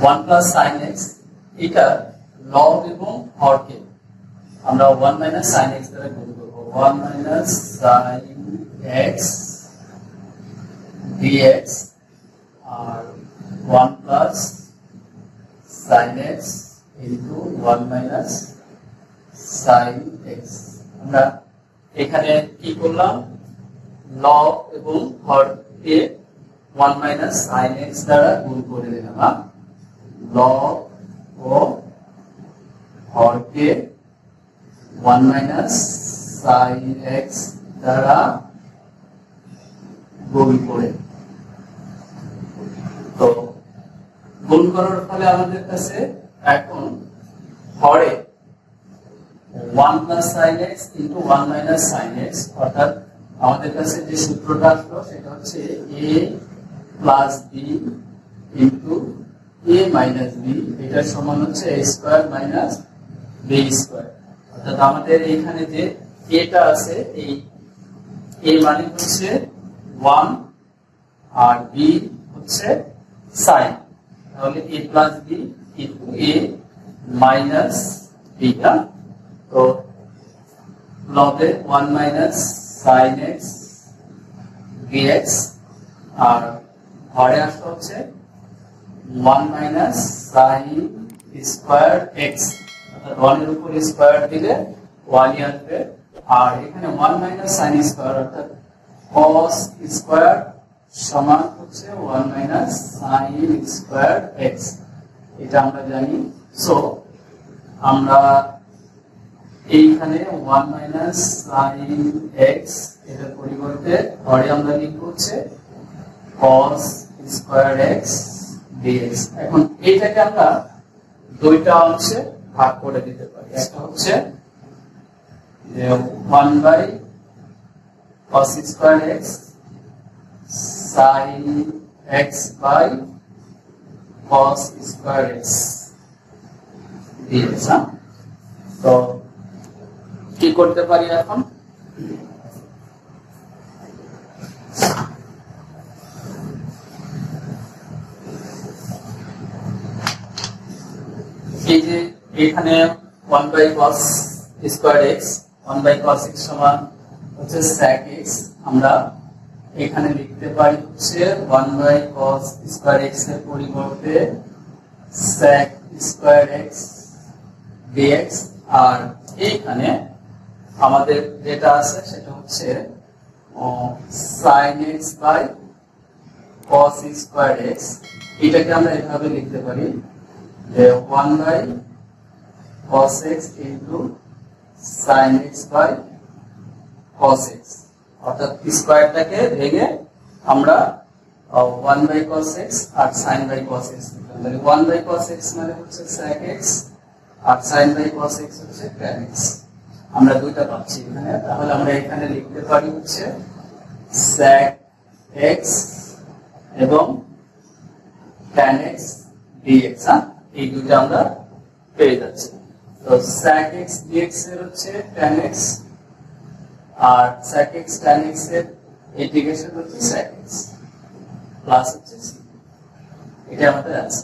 1 plus sine x এটা লব এবং হরকে আমরা 1 মাইনাস সাইন এক্স দ্বারা গুণ করব 1 মাইনাস সাইন এক্স dx আর 1 plus sine x into 1 minus sine x. আমরা এখানে কি করলাম লব এবং হরকে 1 মাইনাস সাইন এক্স দ্বারা গুণ করে দিলাম। লব ও হরকে 1 মাইনাস সাইন এক্স দ্বারা গুণ করে, তো গুণ করার ফলে আমাদের কাছে এখন হরে 1 plus sine x into 1 minus sine x, অর্থাৎ আমাদের কাছে যে সূত্রটা আসলো সেটা হচ্ছে a plus B into a minus B, এটা সমান হচ্ছে a square minus B square. অর্থাৎ আমাদের এইখানে যে এটা আছে এই a মানে হচ্ছে 1 আর বি হচ্ছে সাইন, তাহলে a plus B into a minus B. তো লবে 1 মাইনাস সাইন এক্স dx আর হরে আসলে হচ্ছে 1 মাইনাস সাইন স্কোয়ার এক্স, অর্থাৎ 1 এর উপর স্কোয়ার দিলে 1 আসবে, আর এখানে 1 মাইনাস সাইন স্কোয়ার অর্থাৎ cos স্কোয়ার সমান হচ্ছে 1 মাইনাস সাইন স্কোয়ার এক্স, এটা আমরা জানি। সো আমরা এইখানে 1 মাইনাস সাইন এক্স এটার পরিবর্তে হরে আমরা লিখব হচ্ছে cos স্কোয়ার এক্স dx। এখন এইটাকে আমরা দুইটা অংশে ভাগ করে দিতে পারি, একটা হচ্ছে 1 by cos square x sin x by cos square x dx। তো কি করতে পারি এখন, এই যে এখানে 1 by cos square x 1 by cos x সমান হচ্ছে sec x, আমরা এখানে লিখতে পারি হচ্ছে 1 বাই cos স্কোয়ার এক্স এর পরিবর্তে sec স্কোয়ার এক্স dx, আর এইখানে আমাদের যেটা আছে সেটা হচ্ছে sin x by cos square x, এটাকে আমরা এভাবে লিখতে পারি যে 1 by cos x into sin x by cos x, অর্থাৎ স্কোয়ারটাকে ভেঙে আমরা 1 বাই cos x আর sin বাই cos x লিখলাম। তাহলে 1 বাই cos x মানে হচ্ছে sec x আর sin বাই cos x হচ্ছে tan x, আমরা দুইটা পাচ্ছি এখানে। তাহলে আমরা এখানে লিখতে পারি হচ্ছে sec x এবং tan x dx, এই দুইটা আমরা পেয়ে যাচ্ছি। তো sec x dx এর হচ্ছে tan x আর sec x tan x এর ইন্টিগ্রেশন হচ্ছে sec x প্লাস হচ্ছে c, এটা আমাদের আছে।